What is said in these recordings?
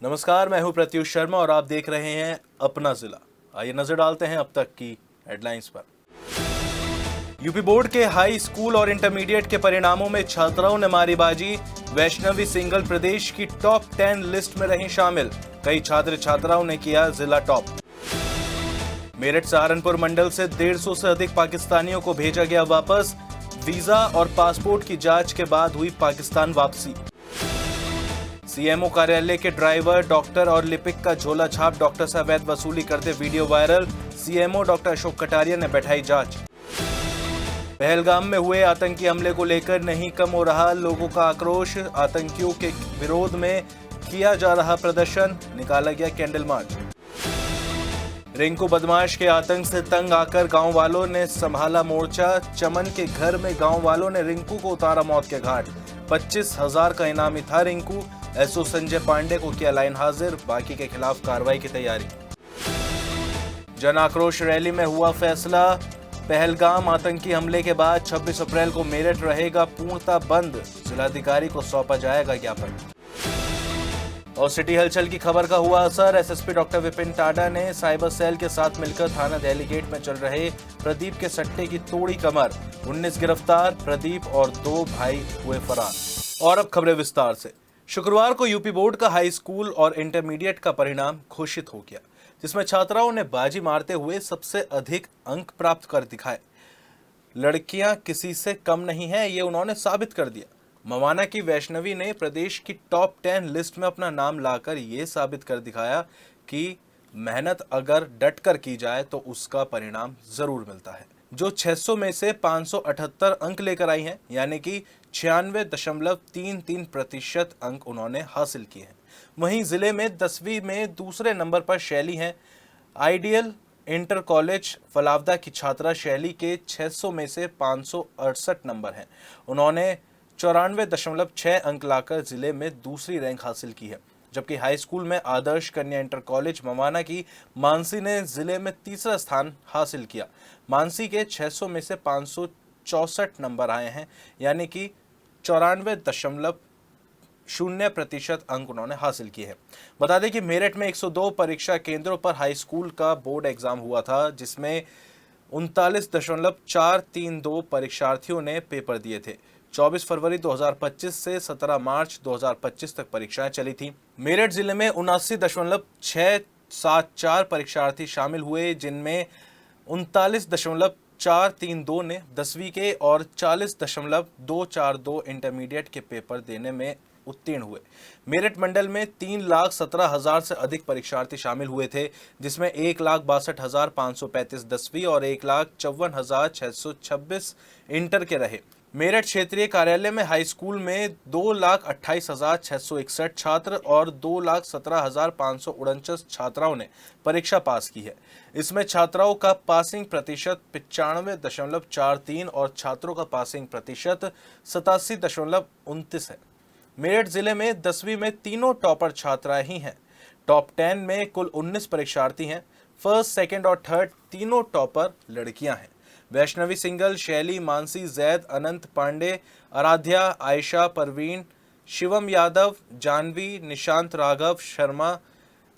नमस्कार, मैं हूं प्रत्युष शर्मा और आप देख रहे हैं अपना जिला। आइए नजर डालते हैं अब तक की हेडलाइंस पर। यूपी बोर्ड के हाई स्कूल और इंटरमीडिएट के परिणामों में छात्राओं ने मारी बाजी। वैष्णवी सिंगल प्रदेश की टॉप 10 लिस्ट में रही शामिल। कई छात्र छात्राओं ने किया जिला टॉप। मेरठ सहारनपुर मंडल से 150 से अधिक पाकिस्तानियों को भेजा गया वापस। वीजा और पासपोर्ट की जांच के बाद हुई पाकिस्तान वापसी। सीएमओ कार्यालय के ड्राइवर, डॉक्टर और लिपिक का झोला छाप डॉक्टर से अवैध वसूली करते video viral. CMO doctor Ashok Kataria ने बैठाई जांच। पहलगाम में हुए आतंकी हमले को लेकर नहीं कम हो रहा लोगों का आक्रोश। आतंकियों के विरोध में किया जा रहा प्रदर्शन, निकाला गया कैंडल मार्च। रिंकू बदमाश के आतंक से तंग आकर गांव वालों ने संभाला मोर्चा। चमन के घर में गांव वालों ने रिंकू को उतारा मौत के घाट। 25,000 का इनामी था रिंकू। एसओ संजय पांडे को किया लाइन हाजिर, बाकी के खिलाफ कार्रवाई की तैयारी। जन आक्रोश रैली में हुआ फैसला। पहलगाम आतंकी हमले के बाद 26 अप्रैल को मेरठ रहेगा पूर्णतः बंद। जिलाधिकारी को सौंपा जाएगा ज्ञापन। और सिटी हलचल की खबर का हुआ असर। एसएसपी डॉक्टर विपिन टाडा ने साइबर सेल के साथ मिलकर थाना दिल्ली गेट में चल रहे प्रदीप के सट्टे की तोड़ी कमर। 19 गिरफ्तार, प्रदीप और 2 भाई हुए फरार। और अब खबरें विस्तार से। शुक्रवार को यूपी बोर्ड का हाई स्कूल और इंटरमीडिएट का परिणाम घोषित हो गया, जिसमें छात्राओं ने बाजी मारते हुए सबसे अधिक अंक प्राप्त कर दिखाए। लड़कियां किसी से कम नहीं हैं, ये उन्होंने साबित कर दिया। मवाना की वैष्णवी ने प्रदेश की टॉप 10 लिस्ट में अपना नाम लाकर ये साबित कर दिखाया कि मेहनत अगर डट कर की जाए तो उसका परिणाम जरूर मिलता है। जो 600 में से 578 अंक लेकर आई हैं, यानी कि 96.33% अंक उन्होंने हासिल किए हैं। वहीं जिले में 10वीं में दूसरे नंबर पर शैली हैं। आइडियल इंटर कॉलेज फलावदा की छात्रा शैली के 600 में से 568 नंबर हैं। उन्होंने 94.6 अंक लाकर जिले में दूसरी रैंक हासिल की है। जबकि हाई स्कूल में आदर्श कन्या इंटर कॉलेज मवाना की मानसी ने जिले में तीसरा स्थान हासिल किया। मानसी के 600 में से 564 नंबर आए हैं, यानी कि 94.0% अंक उन्होंने हासिल किए हैं। बता दें कि मेरठ में 102 परीक्षा केंद्रों पर हाई स्कूल का बोर्ड एग्जाम हुआ था, जिसमें 39.432 परीक्षार्थियों ने पेपर दिए थे। 24 फरवरी 2025 से 17 मार्च 2025 तक परीक्षाएं चली थी। मेरठ जिले में 79.674 परीक्षार्थी शामिल हुए, जिनमें 39.432 ने 10वीं के और 40.242 इंटरमीडिएट के पेपर देने में उत्तीर्ण हुए। मेरठ मंडल में 3,17,000 से अधिक परीक्षार्थी शामिल हुए थे, जिसमें 1,62,535 10वीं और 1,54,626 इंटर के रहे। मेरठ क्षेत्रीय कार्यालय में हाई स्कूल में 2,28,661 छात्र और 2,17,549 छात्राओं ने परीक्षा पास की है। इसमें छात्राओं का पासिंग प्रतिशत 95.43 और छात्रों का पासिंग प्रतिशत 87.29 है। मेरठ जिले में 10वीं में तीनों टॉपर छात्राएं ही हैं। टॉप 10 में कुल 19 परीक्षार्थी हैं। फर्स्ट, सेकंड और थर्ड तीनों टॉपर लड़कियां हैं। वैष्णवी सिंगल, शैली, मानसी, जैद, अनंत, पांडे, आराध्या, आयशा, परवीन, शिवम यादव, जानवी, निशांत, राघव शर्मा,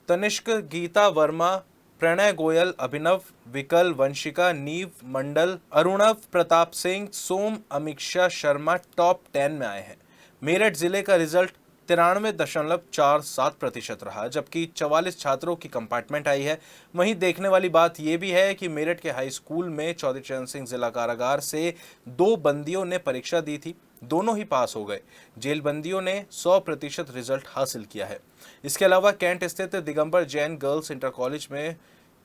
तनिष्क, गीता वर्मा, प्रणय गोयल, अभिनव, विकल, वंशिका, नीव मंडल, अरुणव, प्रताप सिंह, सोम, अमीक्षा शर्मा टॉप 10 में आए हैं। मेरठ जिले का रिजल्ट 93.47% रहा, जबकि 44 छात्रों की कंपार्टमेंट आई है। वहीं देखने वाली बात यह भी है कि मेरठ के हाई स्कूल में चौधरी चरण सिंह जिला कारागार से 2 बंदियों ने परीक्षा दी थी, दोनों ही पास हो गए। जेल बंदियों ने 100% रिजल्ट हासिल किया है। इसके अलावा कैंट स्थित Digambar Jain girls inter college में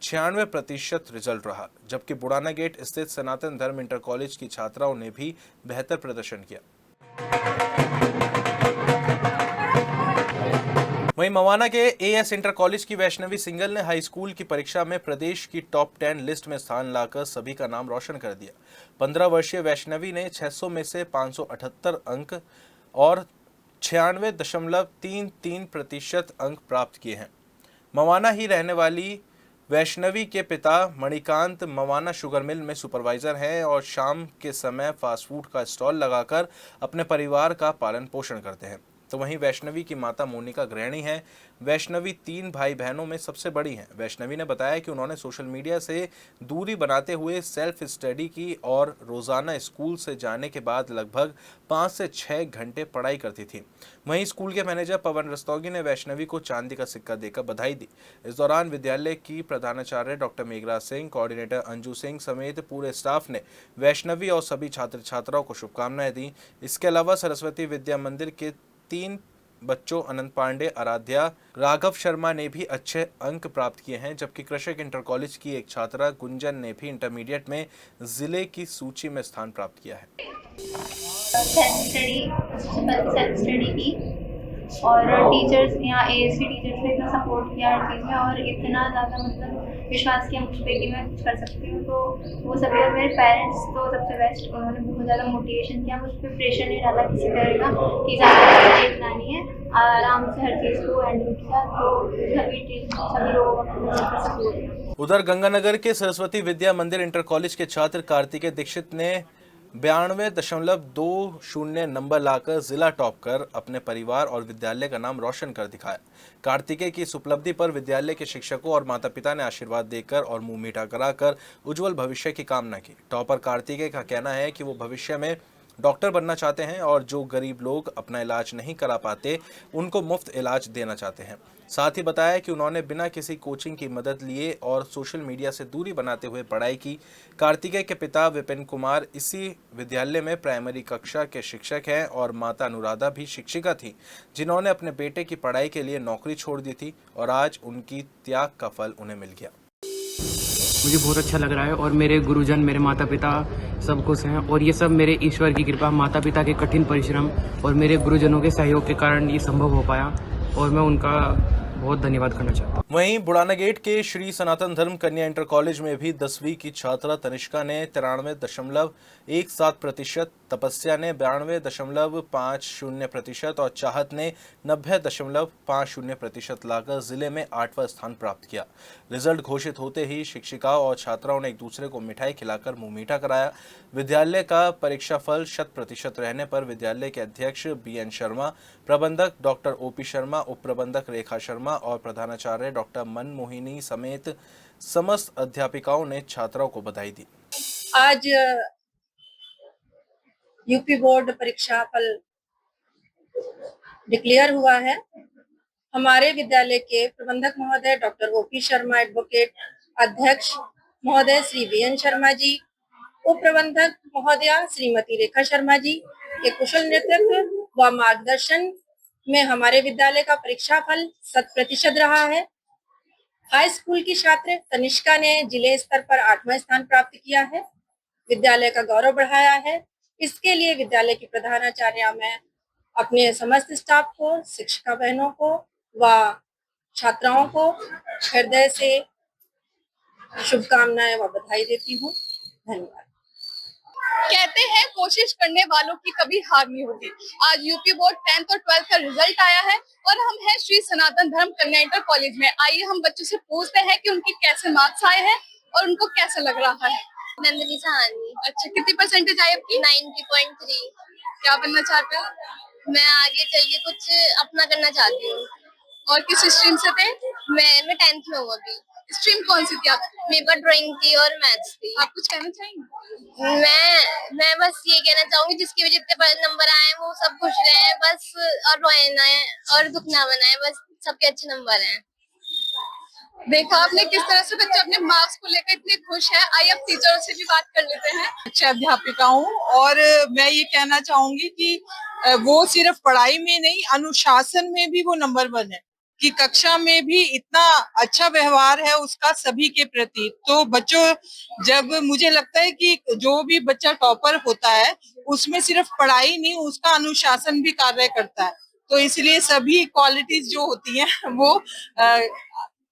96% रिजल्ट रहा, जबकि बुढ़ाना गेट स्थित सनातन धर्म इंटर कॉलेज की छात्राओं ने भी बेहतर प्रदर्शन किया। वहीं मवाना के एएस इंटर कॉलेज की वैष्णवी सिंगल ने हाई स्कूल की परीक्षा में प्रदेश की टॉप 10 लिस्ट में स्थान लाकर सभी का नाम रोशन कर दिया। 15 वर्षीय वैष्णवी ने 600 में से 578 अंक और 96.33% अंक प्राप्त किए हैं। मवाना ही रहने वाली वैष्णवी के पिता मणिकांत मवाना शुगर मिल में सुपरवाइजर हैं और शाम के समय फास्ट फूड का स्टॉल लगाकर अपने परिवार का पालन पोषण करते हैं। तो वहीं वैष्णवी की माता मोनिका गृहिणी हैं। वैष्णवी 3 भाई बहनों में सबसे बड़ी हैं। वैष्णवी ने बताया कि उन्होंने सोशल मीडिया से दूरी बनाते हुए सेल्फ स्टडी की और रोजाना स्कूल से जाने के बाद लगभग 5 से 6 घंटे पढ़ाई करती थी। वहीं स्कूल के मैनेजर पवन रस्तोगी ने वैष्णवी को चांदी का सिक्का देकर बधाई दी। इस दौरान विद्यालय की प्रधानाचार्य डॉक्टर मेघराज सिंह, कोऑर्डिनेटर अंजू सिंह समेत पूरे स्टाफ ने वैष्णवी और सभी छात्र छात्राओं को शुभकामनाएं दी। इसके अलावा सरस्वती विद्या मंदिर के 3 बच्चों अनंत पांडे, आराध्या, राघव शर्मा ने भी अच्छे अंक प्राप्त किए हैं, जबकि कृषक इंटर कॉलेज की एक छात्रा गुंजन ने भी इंटरमीडिएट में जिले की सूची में स्थान प्राप्त किया है। सेल्फ स्टडी की और टीचर्स यहाँ एएससी टीचर्स ने इतना सपोर्ट किया हर चीज़ में और इतना ज़्यादा मतलब विश्वास किया मुझ पर कि मैं कुछ कर सकती हूँ। तो वो सभी और मेरे पेरेंट्स तो सबसे बेस्ट, उन्होंने बहुत ज़्यादा मोटिवेशन किया, मुझ पर प्रेशर नहीं डाला किसी तरह का कि ज़्यादा इतना नहीं है, आराम से हर चीज़ को हैंडल किया। तो सभी लोगों का सपोर्ट किया। उधर गंगानगर के सरस्वती विद्या मंदिर इंटर कॉलेज के छात्र कार्तिकेय दीक्षित ने 92.20 नंबर लाकर जिला टॉप कर अपने परिवार और विद्यालय का नाम रोशन कर दिखाया। कार्तिकेय की इस उपलब्धि पर विद्यालय के शिक्षकों और माता पिता ने आशीर्वाद देकर और मुंह मीठा कराकर उज्जवल भविष्य की कामना की। टॉपर कार्तिकेय का कहना है कि वो भविष्य में डॉक्टर बनना चाहते हैं और जो गरीब लोग अपना इलाज नहीं करा पाते उनको मुफ्त इलाज देना चाहते हैं। साथ ही बताया कि उन्होंने बिना किसी कोचिंग की मदद लिए और सोशल मीडिया से दूरी बनाते हुए पढ़ाई की। कार्तिकेय के पिता विपिन कुमार इसी विद्यालय में प्राइमरी कक्षा के शिक्षक हैं और माता अनुराधा भी शिक्षिका थी, जिन्होंने अपने बेटे की पढ़ाई के लिए नौकरी छोड़ दी थी और आज उनकी त्याग का फल उन्हें मिल गया। मुझे बहुत अच्छा लग रहा है और मेरे गुरुजन, मेरे माता पिता सब खुश हैं और ये सब मेरे ईश्वर की कृपा, माता पिता के कठिन परिश्रम और मेरे गुरुजनों के सहयोग के कारण ये संभव हो पाया और मैं उनका बहुत धन्यवाद करना चाहता हूँ। वहीं बुढ़ाना गेट के श्री सनातन धर्म कन्या इंटर कॉलेज में भी 10वीं की छात्रा तनिष्का ने 93.17%, तपस्या ने 92.50% और चाहत ने 90.50% लाकर जिले में 8वां स्थान प्राप्त किया। रिजल्ट घोषित होते ही शिक्षिकाओं और छात्राओं ने एक दूसरे को मिठाई खिलाकर मुंह मीठा कराया। विद्यालय का परीक्षाफल 100% रहने पर विद्यालय के अध्यक्ष BN शर्मा, प्रबंधक डॉक्टर OP शर्मा, उप प्रबंधक रेखा शर्मा और प्रधानाचार्य डॉक्टर मनमोहिनी समेत समस्त अध्यापिकाओं ने छात्राओं को बधाई दी। आज यूपी बोर्ड परीक्षा फल डिक्लेयर हुआ है। हमारे विद्यालय के प्रबंधक महोदय डॉक्टर OP शर्मा, एडवोकेट अध्यक्ष महोदय श्री BN शर्मा जी, उप प्रबंधक महोदया श्रीमती रेखा शर्मा जी के कुशल नेतृत्व व मार्गदर्शन में हमारे विद्यालय का परीक्षा फल 100% रहा है। हाई स्कूल की छात्र तनिष्का ने जिले स्तर पर 8वां स्थान प्राप्त किया है, विद्यालय का गौरव बढ़ाया है। इसके लिए विद्यालय की प्रधानाचार्य मैं अपने समस्त स्टाफ को, शिक्षिका बहनों को व छात्राओं को हृदय से शुभकामनाएं व बधाई देती हूँ। धन्यवाद। कहते हैं कोशिश करने वालों की कभी हार नहीं होती। आज यूपी बोर्ड 10th और 12th का रिजल्ट आया है और हम हैं श्री सनातन धर्म कन्या इंटर कॉलेज में। आइए हम बच्चों से पूछते हैं कि उनके कैसे मार्क्स आए हैं और उनको कैसा लग रहा है। नंदिनी सहानी। अच्छा, कितनी परसेंटेज आई आपकी? 90.3। क्या बनना चाहते हो? मैं आगे चल के कुछ अपना करना चाहती हूँ। और किस स्ट्रीम से थे? मैं 10th में हूँ अभी। स्ट्रीम कौन सी थी आपकी? मेरे पास ड्राइंग थी और मैथ्स थी। आप कुछ कहना चाहेंगे? मैं बस ये कहना चाहूंगी जिसके भी जितने नंबर आए वो सब खुश रहे बस, और रोए ना और दुख ना बनाए, बस सबके अच्छे नंबर हैं। देखा आपने किस तरह से बच्चे अपने मार्क्स को लेकर इतने खुश हैं। आइए अब टीचरों से भी बात कर लेते हैं। अच्छा अध्यापिका हूँ और मैं ये कहना चाहूंगी कि वो सिर्फ पढ़ाई में नहीं, अनुशासन में भी वो नंबर 1 है कि कक्षा में भी इतना अच्छा व्यवहार है उसका सभी के प्रति। तो बच्चों, जब मुझे लगता है कि जो भी बच्चा टॉपर होता है उसमें सिर्फ पढ़ाई नहीं, उसका अनुशासन भी कार्य करता है। तो इसलिए सभी क्वालिटीज जो होती हैं वो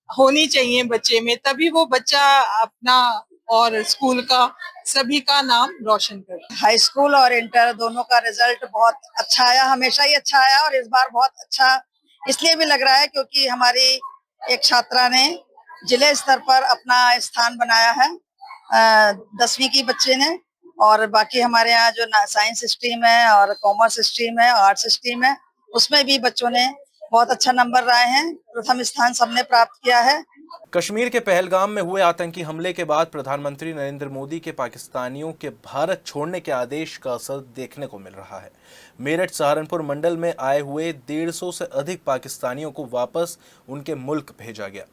होनी चाहिए बच्चे में, तभी वो बच्चा अपना और स्कूल का सभी का नाम रोशन करे। हाई स्कूल और इंटर दोनों का रिजल्ट बहुत अच्छा आया, हमेशा ही अच्छा आया और इस बार बहुत अच्छा इसलिए भी लग रहा है क्योंकि हमारी एक छात्रा ने जिले स्तर पर अपना स्थान बनाया है, 10वीं की बच्चे ने। और बाकी हमारे यहाँ जो साइंस स्ट्रीम है और कॉमर्स स्ट्रीम है, आर्ट्स स्ट्रीम है, उसमें भी बच्चों ने बहुत अच्छा नंबर लाए हैं, प्रथम स्थान सबने प्राप्त किया है। कश्मीर के पहलगाम में हुए आतंकी हमले के बाद प्रधानमंत्री नरेंद्र मोदी के पाकिस्तानियों के भारत छोड़ने के आदेश का असर देखने को मिल रहा है। मेरठ सहारनपुर मंडल में आए हुए 150 से अधिक पाकिस्तानियों को वापस उनके मुल्क भेजा गया।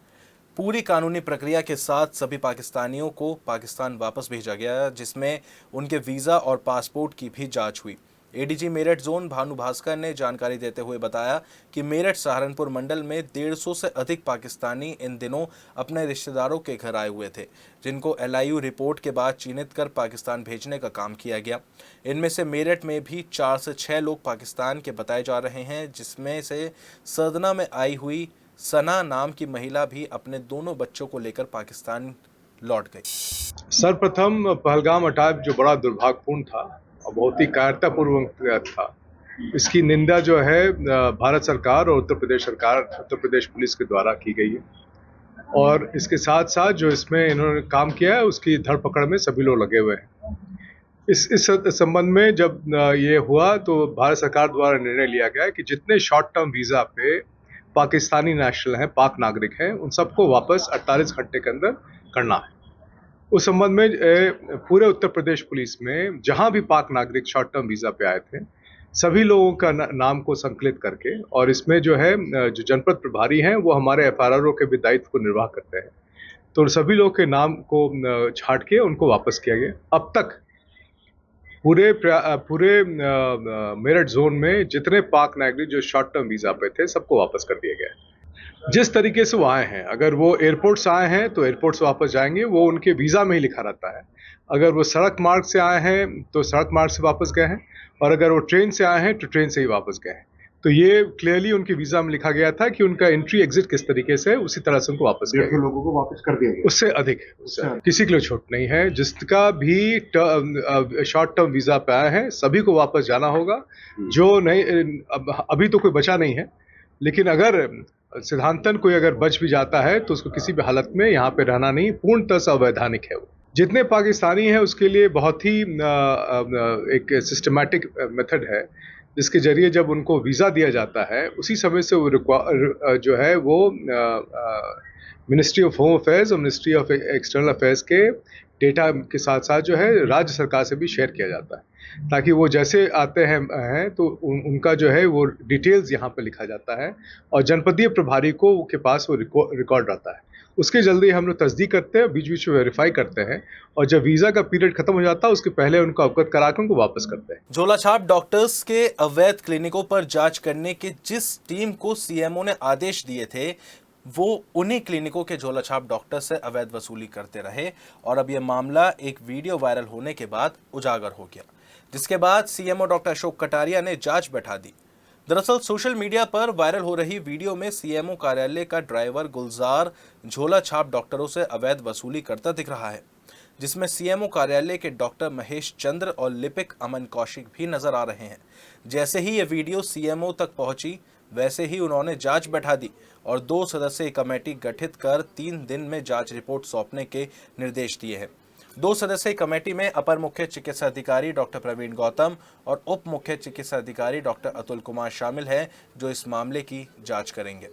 पूरी कानूनी प्रक्रिया के साथ सभी पाकिस्तानियों को पाकिस्तान वापस भेजा गया, जिसमें उनके वीज़ा और पासपोर्ट की भी जांच हुई। एडीजी मेरठ जोन भानु भास्कर ने जानकारी देते हुए बताया कि मेरठ सहारनपुर मंडल में 150 से अधिक पाकिस्तानी इन दिनों अपने रिश्तेदारों के घर आए हुए थे, जिनको LIU रिपोर्ट के बाद चिन्हित कर पाकिस्तान भेजने का काम किया गया। इनमें से मेरठ में भी 4 से 6 लोग पाकिस्तान के बताए जा रहे हैं, जिसमें से सदना में आई हुई सना नाम की महिला भी अपने दोनों बच्चों को लेकर पाकिस्तान लौट गई। सर्वप्रथम पहलगाम अटैक जो बड़ा दुर्भाग्यपूर्ण था और बहुत ही कायरतापूर्वक था, इसकी निंदा जो है भारत सरकार और उत्तर प्रदेश पुलिस के द्वारा की गई है और इसके साथ साथ जो इसमें इन्होंने काम किया है उसकी धरपकड़ में सभी लोग लगे हुए हैं। इस संबंध में जब ये हुआ तो भारत सरकार द्वारा निर्णय लिया गया कि जितने शॉर्ट टर्म वीज़ा पे पाकिस्तानी नेशनल हैं, पाक नागरिक हैं, उन सबको वापस 48 घंटे के अंदर करना है। उस संबंध में पूरे उत्तर प्रदेश पुलिस में जहां भी पाक नागरिक शॉर्ट टर्म वीज़ा पे आए थे, सभी लोगों का नाम को संकलित करके, और इसमें जो है जो जनपद प्रभारी हैं वो हमारे FRO के भी दायित्व को निर्वाह करते हैं, तो सभी लोगों के नाम को छांट के उनको वापस किया गया। अब तक पूरे मेरठ जोन में जितने पाक नागरिक जो शॉर्ट टर्म वीज़ा पे थे सबको वापस कर दिया गया। जिस तरीके से वो आए हैं, अगर वो एयरपोर्ट से आए हैं तो एयरपोर्ट से वापस जाएंगे, वो उनके वीज़ा में ही लिखा रहता है। अगर वो सड़क मार्ग से आए हैं तो सड़क मार्ग से वापस गए हैं, और अगर वो ट्रेन से आए हैं तो ट्रेन से ही वापस गए हैं। तो ये क्लियरली उनके वीज़ा में लिखा गया था कि उनका एंट्री एग्जिट किस तरीके से है, उसी तरह से उनको वापस किया गया। लोगों को वापस कर दिया गया, उससे अधिक किसी के लिए छूट नहीं है। जिसका भी शॉर्ट टर्म वीज़ा पे आए हैं सभी को वापस जाना होगा। जो नहीं, अभी तो कोई बचा नहीं है, लेकिन अगर सिद्धांतन कोई अगर बच भी जाता है तो उसको किसी भी हालत में यहाँ पे रहना नहीं, पूर्णतः से अवैधानिक है वो। जितने पाकिस्तानी हैं उसके लिए बहुत ही एक सिस्टमैटिक मेथड है, जिसके जरिए जब उनको वीज़ा दिया जाता है उसी समय से वो जो है वो मिनिस्ट्री ऑफ होम अफेयर्स और मिनिस्ट्री ऑफ एक्सटर्नल अफेयर्स के डेटा के साथ साथ जो है राज्य सरकार से भी शेयर किया जाता है, ताकि वो जैसे आते हैं तो उनका जो है वो डिटेल्स यहाँ पे लिखा जाता है और जनपदीय प्रभारी को के पास वो रिकॉर्ड रहता है। उसके जल्दी हम लोग तस्दीक करते हैं, बीच बीच में वेरीफाई करते हैं, और जब वीज़ा का पीरियड खत्म हो जाता है उसके पहले उनको अवगत कराकर उनको वापस करते हैं। झोलाछाप डॉक्टर्स के अवैध क्लिनिकों पर जांच करने के जिस टीम को CMO ने आदेश दिए थे, वो उन्हीं क्लिनिकों के झोलाछाप डॉक्टर से अवैध वसूली करते रहे, और अब यह मामला एक वीडियो वायरल होने के बाद उजागर हो गया, जिसके बाद CMO डॉक्टर अशोक कटारिया ने जांच बैठा दी। दरअसल सोशल मीडिया पर वायरल हो रही वीडियो में CMO कार्यालय का ड्राइवर गुलजार झोलाछाप डॉक्टरों से अवैध वसूली करता दिख रहा है, जिसमें CMO कार्यालय के डॉक्टर महेश चंद्र और लिपिक अमन कौशिक भी नजर आ रहे हैं। जैसे ही ये वीडियो CMO तक पहुंची, वैसे ही उन्होंने जांच बैठा दी और 2 सदस्यीय कमेटी गठित कर 3 दिन में जांच रिपोर्ट सौंपने के निर्देश दिए हैं। 2 सदस्यीय कमेटी में अपर मुख्य चिकित्सा अधिकारी डॉक्टर प्रवीण गौतम और उप मुख्य चिकित्सा अधिकारी डॉक्टर अतुल कुमार शामिल हैं, जो इस मामले की जांच करेंगे।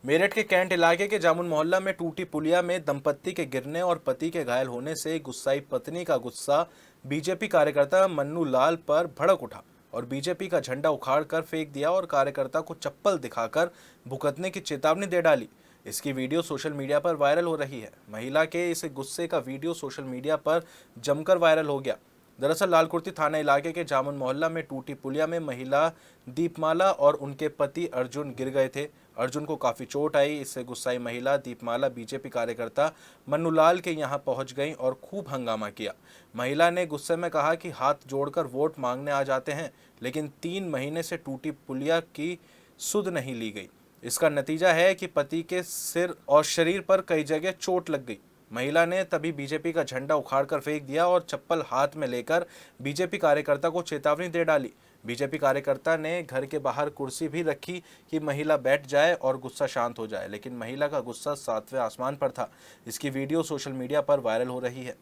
मेरठ के कैंट इलाके के जामुन मोहल्ला में टूटी पुलिया में दंपत्ति के गिरने और पति के घायल होने से गुस्साई पत्नी का गुस्सा बीजेपी कार्यकर्ता मन्नू लाल पर भड़क उठा और बीजेपी का झंडा उखाड़कर फेंक दिया और कार्यकर्ता को चप्पल दिखाकर भुगतने की चेतावनी दे डाली। इसकी वीडियो सोशल मीडिया पर वायरल हो रही है। महिला के इस गुस्से का वीडियो सोशल मीडिया पर जमकर वायरल हो गया। दरअसल लालकुर्ती थाना इलाके के जामुन मोहल्ला में टूटी पुलिया में महिला दीपमाला और उनके पति अर्जुन गिर गए थे। अर्जुन को काफ़ी चोट आई। इससे गुस्साई महिला दीपमाला बीजेपी कार्यकर्ता मन्नूलाल के यहां पहुंच गई और खूब हंगामा किया। महिला ने गुस्से में कहा कि हाथ जोड़कर वोट मांगने आ जाते हैं, लेकिन 3 महीने से टूटी पुलिया की सुध नहीं ली गई। इसका नतीजा है कि पति के सिर और शरीर पर कई जगह चोट लग गई। महिला ने तभी बीजेपी का झंडा उखाड़कर फेंक दिया और चप्पल हाथ में लेकर बीजेपी कार्यकर्ता को चेतावनी दे डाली। बीजेपी कार्यकर्ता ने घर के बाहर कुर्सी भी रखी कि महिला बैठ जाए और गुस्सा शांत हो जाए, लेकिन महिला का गुस्सा 7वें आसमान पर था। इसकी वीडियो सोशल मीडिया पर वायरल हो रही है।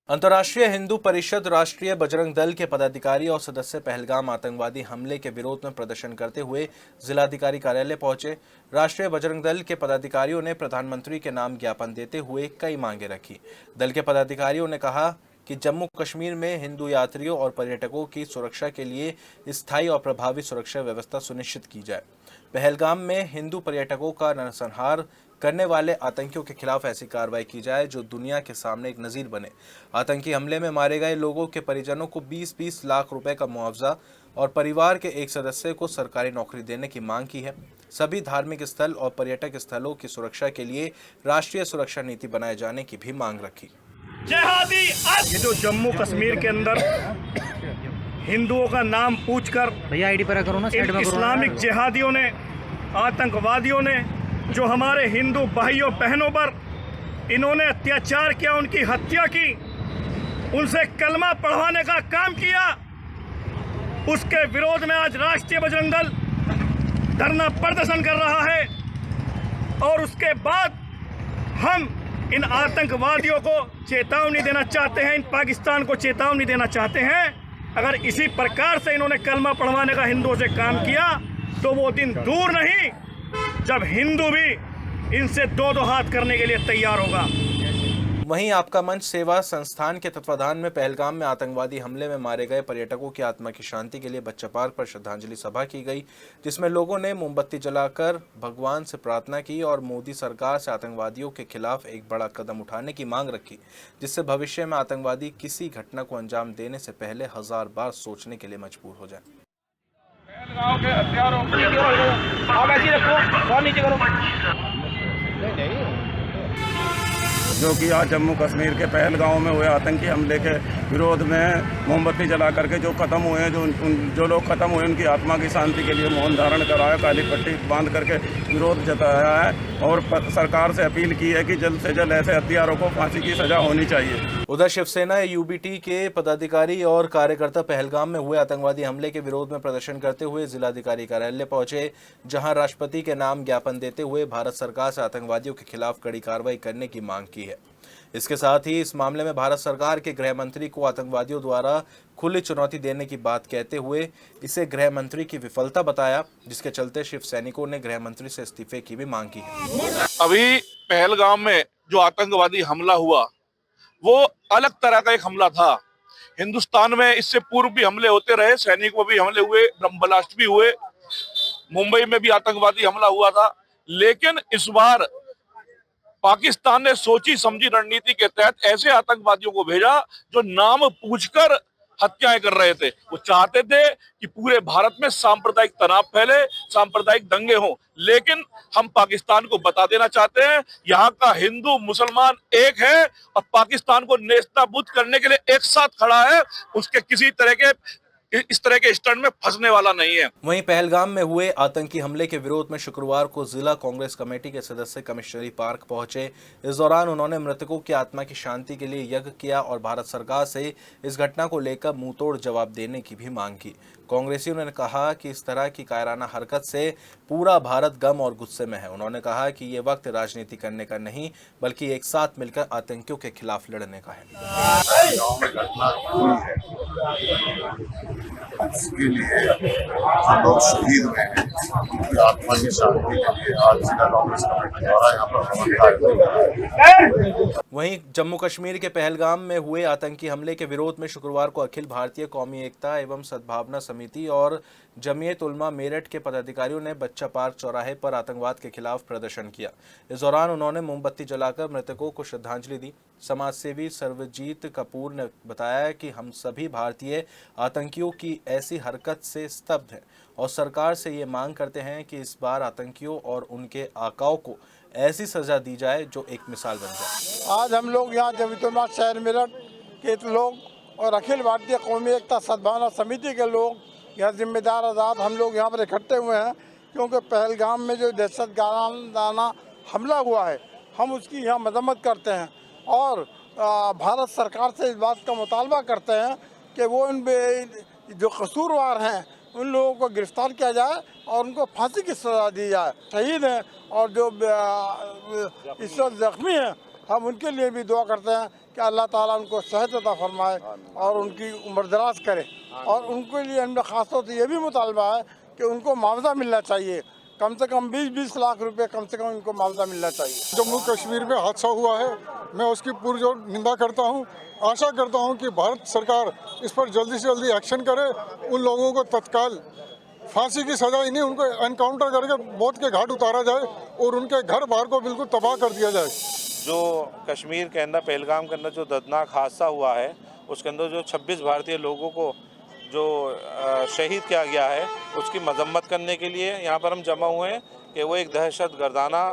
अंतर्राष्ट्रीय हिंदू परिषद राष्ट्रीय बजरंग दल के पदाधिकारी और सदस्य पहलगाम आतंकवादी हमले के विरोध में प्रदर्शन करते हुए जिलाधिकारी कार्यालय पहुंचे। राष्ट्रीय बजरंग दल के पदाधिकारियों ने प्रधानमंत्री के नाम ज्ञापन देते हुए कई मांगे रखी। दल के पदाधिकारियों ने कहा कि जम्मू कश्मीर में हिंदू यात्रियों और पर्यटकों की सुरक्षा के लिए स्थायी और प्रभावी सुरक्षा व्यवस्था सुनिश्चित की जाए। पहलगाम में हिंदू पर्यटकों का नरसंहार करने वाले आतंकियों के खिलाफ ऐसी कार्रवाई की जाए जो दुनिया के सामने एक नजीर बने। आतंकी हमले में मारे गए लोगों के परिजनों को 20-20 लाख रुपए का मुआवजा और परिवार के एक सदस्य को सरकारी नौकरी देने की मांग की है। सभी धार्मिक स्थल और पर्यटक स्थलों की सुरक्षा के लिए राष्ट्रीय सुरक्षा नीति बनाए जाने की भी मांग रखी। ये जो जम्मू कश्मीर के अंदर हिंदुओं का नाम पूछकर भैया आईडी पर करो ना, साइड में करो। इस्लामिक जिहादियों ने, आतंकवादियों ने जो हमारे हिंदू भाइयों बहनों पर इन्होंने अत्याचार किया, उनकी हत्या की, उनसे कलमा पढ़वाने का काम किया, उसके विरोध में आज राष्ट्रीय बजरंग दल धरना प्रदर्शन कर रहा है। और उसके बाद हम इन आतंकवादियों को चेतावनी देना चाहते हैं, इन पाकिस्तान को चेतावनी देना चाहते हैं, अगर इसी प्रकार से इन्होंने कलमा पढ़वाने का हिंदुओं से काम किया तो वो दिन दूर नहीं जब हिंदू भी इनसे दो हाथ करने के लिए तैयार होगा। वहीं आपका मंच सेवा संस्थान के तत्वाधान में पहलगाम में आतंकवादी हमले में मारे गए पर्यटकों की आत्मा की शांति के लिए बच्चा पार्क पर श्रद्धांजलि सभा की गई, जिसमें लोगों ने मोमबत्ती जलाकर भगवान से प्रार्थना की और मोदी सरकार से आतंकवादियों के खिलाफ एक बड़ा कदम उठाने की मांग रखी, जिससे भविष्य में आतंकवादी किसी घटना को अंजाम देने से पहले 1000 बार सोचने के लिए मजबूर हो जाए। जो कि आज जम्मू कश्मीर के पहलगाम में हुए आतंकी हमले के विरोध में मोमबत्ती जला करके जो खत्म हुए हैं, जो लोग खत्म हुए उनकी आत्मा की शांति के लिए मौन धारण कराया, काली पट्टी बांध करके विरोध जताया है और सरकार से अपील की है कि जल्द से जल्द ऐसे हत्यारों को फांसी की सजा होनी चाहिए। उधर शिवसेना यूबीटी के पदाधिकारी और कार्यकर्ता पहलगाम में हुए आतंकवादी हमले के विरोध में प्रदर्शन करते हुए जिलाधिकारी कार्यालय पहुंचे, जहां राष्ट्रपति के नाम ज्ञापन देते हुए भारत सरकार से आतंकवादियों के खिलाफ कड़ी कार्रवाई करने की मांग की है। इसके साथ ही इस मामले में भारत सरकार के गृह मंत्री को आतंकवादियों द्वारा खुली चुनौती देने की बात कहते हुए इसे गृह मंत्री की विफलता बताया, जिसके चलते शिव सैनिकों ने गृह मंत्री से इस्तीफे की भी मांग की है। अभी पहलगाम में जो आतंकवादी हमला हुआ वो अलग तरह का एक हमला था। हिंदुस्तान में इससे पूर्व भी हमले होते रहे, सैनिकों पर भी हमले हुए, बम ब्लास्ट भी हुए, मुंबई में भी आतंकवादी हमला हुआ था, लेकिन इस बार पाकिस्तान ने सोची समझी रणनीति के तहत ऐसे आतंकवादियों को भेजा जो नाम पूछकर हत्याएं कर रहे थे। वो चाहते थे कि पूरे भारत में सांप्रदायिक तनाव फैले, सांप्रदायिक दंगे हों, लेकिन हम पाकिस्तान को बता देना चाहते हैं यहाँ का हिंदू मुसलमान एक है और पाकिस्तान को नेस्तनाबूद करने के लिए एक साथ खड़ा है, उसके किसी तरह के इस तरह के स्टंट में फंसने वाला नहीं है। वहीं पहलगाम में हुए आतंकी हमले के विरोध में शुक्रवार को जिला कांग्रेस कमेटी के सदस्य कमिश्नरी पार्क पहुंचे। इस दौरान उन्होंने मृतकों की आत्मा की शांति के लिए यज्ञ किया और भारत सरकार से इस घटना को लेकर मुंहतोड़ जवाब देने की भी मांग की। कांग्रेसियों ने कहा कि इस तरह की कायराना हरकत से पूरा भारत गम और गुस्से में है। उन्होंने कहा कि ये वक्त राजनीति करने का नहीं बल्कि एक साथ मिलकर आतंकियों के खिलाफ लड़ने का है। इसके लिए जो लोग शहीद हुए हैं उनकी आत्मा की शांति के लिए आज जिला कांग्रेस कमेटी द्वारा यहाँ पर। वहीं जम्मू कश्मीर के पहलगाम में हुए आतंकी हमले के विरोध में शुक्रवार को अखिल भारतीय कौमी एकता एवं सद्भावना समिति और जमीयत उलमा मेरठ के पदाधिकारियों ने बच्चा पार्क चौराहे पर आतंकवाद के खिलाफ प्रदर्शन किया। इस दौरान उन्होंने मोमबत्ती जलाकर मृतकों को श्रद्धांजलि दी। समाजसेवी सर्वजीत कपूर ने बताया कि हम सभी भारतीय आतंकियों की ऐसी हरकत से स्तब्ध हैं और सरकार से ये मांग करते हैं कि इस बार आतंकियों और उनके आकाओं को ऐसी सजा दी जाए जो एक मिसाल बन जाए। आज हम लोग यहाँ जमीयत शहर मेरठ के लोग और अखिल भारतीय कौमी एकता सद्भावना समिति के लोग यहाँ जिम्मेदार आज़ाद हम लोग यहाँ पर इकट्ठे हुए हैं, क्योंकि पहलगाम में जो दहशतगाराना हमला हुआ है हम उसकी यहाँ मजम्मत करते हैं और भारत सरकार से इस बात का मुतालबा करते हैं कि वो इन जो कसूरवार हैं उन लोगों को गिरफ्तार किया जाए और उनको फांसी की सजा दी जाए। शहीद हैं और जो इस वक्त जख्मी हैं हम उनके लिए भी दुआ करते हैं कि अल्लाह ताला उनको सेहत अता फरमाए और उनकी उम्र दराज करे। और उनके लिए हमें ख़ासतौर से ये भी मुतालबा है कि उनको मुआवजा मिलना चाहिए, कम से कम 20-20 लाख रुपए कम से कम इनको मुआवजा मिलना चाहिए। जम्मू कश्मीर में हादसा हुआ है, मैं उसकी पुरजोर निंदा करता हूँ। आशा करता हूँ कि भारत सरकार इस पर जल्दी से जल्दी एक्शन करे, उन लोगों को तत्काल फांसी की सजा ही नहीं, उनको एनकाउंटर करके मौत के घाट उतारा जाए और उनके घर बार को बिल्कुल तबाह कर दिया जाए। जो कश्मीर के अंदर पहलगाम के अंदर जो दर्दनाक हादसा हुआ है, उसके अंदर जो 26 भारतीय लोगों को जो शहीद किया गया है, उसकी मजम्मत करने के लिए यहाँ पर हम जमा हुए हैं कि वो एक दहशत गर्दाना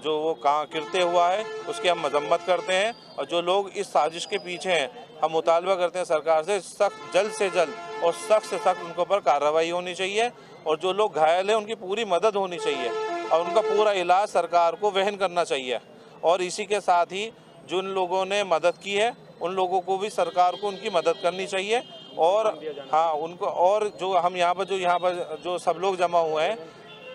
जो वो कृत्य हुआ है उसकी हम मजम्मत करते हैं। और जो लोग इस साजिश के पीछे हैं, हम मुतालबा करते हैं सरकार से सख्त जल्द से जल्द और सख्त से सख्त उनके ऊपर कार्रवाई होनी चाहिए। और जो लोग घायल हैं उनकी पूरी मदद होनी चाहिए और उनका पूरा इलाज सरकार को वहन करना चाहिए। और इसी के साथ ही जिन लोगों ने मदद की है उन लोगों को भी सरकार को उनकी मदद करनी चाहिए। और हाँ, उनको और जो हम यहाँ पर जो सब लोग जमा हुए हैं,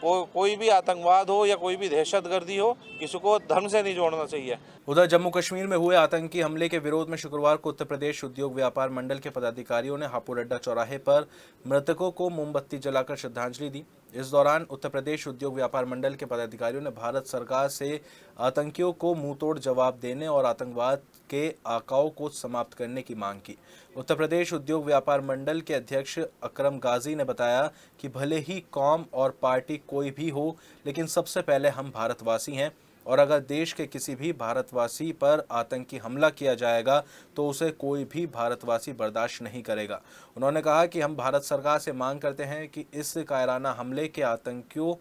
कोई भी आतंकवाद हो या कोई भी दहशतगर्दी हो, किसी को धर्म से नहीं जोड़ना चाहिए। उधर जम्मू कश्मीर में हुए आतंकी हमले के विरोध में शुक्रवार को उत्तर प्रदेश उद्योग व्यापार मंडल के पदाधिकारियों ने हापुड़ अड्डा चौराहे पर मृतकों को मोमबत्ती जलाकर श्रद्धांजलि दी। इस दौरान उत्तर प्रदेश उद्योग व्यापार मंडल के पदाधिकारियों ने भारत सरकार से आतंकियों को मुंहतोड़ जवाब देने और आतंकवाद के आकाओं को समाप्त करने की मांग की। उत्तर प्रदेश उद्योग व्यापार मंडल के अध्यक्ष अकरम गाजी ने बताया कि भले ही कौम और पार्टी कोई भी हो, लेकिन सबसे पहले हम भारतवासी हैं और अगर देश के किसी भी भारतवासी पर आतंकी हमला किया जाएगा तो उसे कोई भी भारतवासी बर्दाश्त नहीं करेगा। उन्होंने कहा कि हम भारत सरकार से मांग करते हैं कि इस कायराना हमले के आतंकियों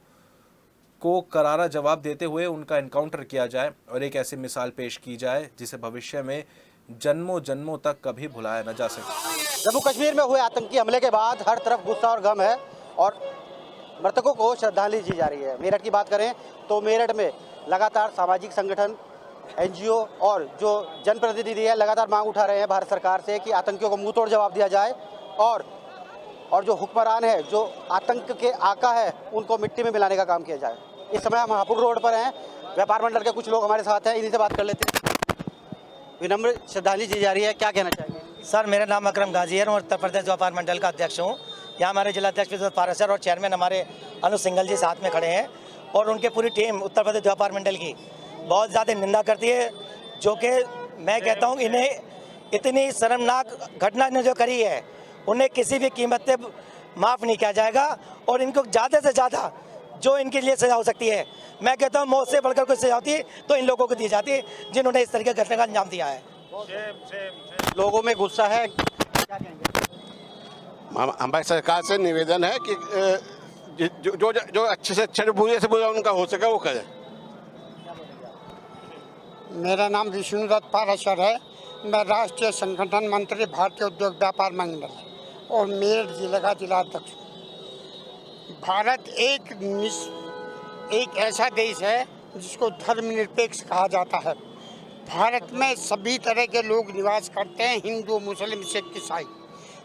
को करारा जवाब देते हुए उनका एनकाउंटर किया जाए और एक ऐसी मिसाल पेश की जाए जिसे भविष्य में जन्मों जन्मों तक कभी भुलाया न जा सके। जम्मू कश्मीर में हुए आतंकी हमले के बाद हर तरफ गुस्सा और गम है और मृतकों को श्रद्धांजलि दी जा रही है। मेरठ की बात करें तो मेरठ में लगातार सामाजिक संगठन, एनजीओ और जो जनप्रतिनिधि है लगातार मांग उठा रहे हैं भारत सरकार से कि आतंकियों को मुंहतोड़ जवाब दिया जाए और जो हुक्मरान है, जो आतंक के आका है, उनको मिट्टी में मिलाने का काम किया जाए। इस समय हम हापुड़ रोड पर हैं, व्यापार मंडल के कुछ लोग हमारे साथ हैं, इन्हीं से बात कर लेते हैं। विनम्र श्रद्धांजलि दी जा रही है, क्या कहना चाहिए? सर, मेरा नाम अकरम गाजी है और उत्तर प्रदेश व्यापार मंडल का अध्यक्ष हूँ। यहाँ हमारे जिला अध्यक्ष विश्व पारसर और चेयरमैन हमारे अनुज सिंघल जी साथ में खड़े हैं और उनके पूरी टीम उत्तर प्रदेश व्यापार मंडल की बहुत ज़्यादा निंदा करती है, जो कि मैं कहता हूँ इन्हें इतनी शर्मनाक घटना ने जो करी है उन्हें किसी भी कीमत पे माफ़ नहीं किया जाएगा और इनको ज़्यादा से ज़्यादा जो इनके लिए सजा हो सकती है, मैं कहता हूँ मौत से बढ़कर कोई सजा होती है तो इन लोगों को दी जाती है जिन्होंने इस तरीके घटना का अंजाम दिया है। लोगों में गुस्सा है, हमारी सरकार से निवेदन है कि जो अच्छे से अच्छे बुरे से बुरा उनका हो सके वो करे। मेरा नाम विष्णुदत्त पाराशर है, मैं राष्ट्रीय संगठन मंत्री भारतीय उद्योग व्यापार मंडल और मेरठ जिले का जिलाध्यक्ष। भारत एक ऐसा देश है जिसको धर्मनिरपेक्ष कहा जाता है। भारत में सभी तरह के लोग निवास करते हैं, हिंदू, मुस्लिम, सिख, ईसाई।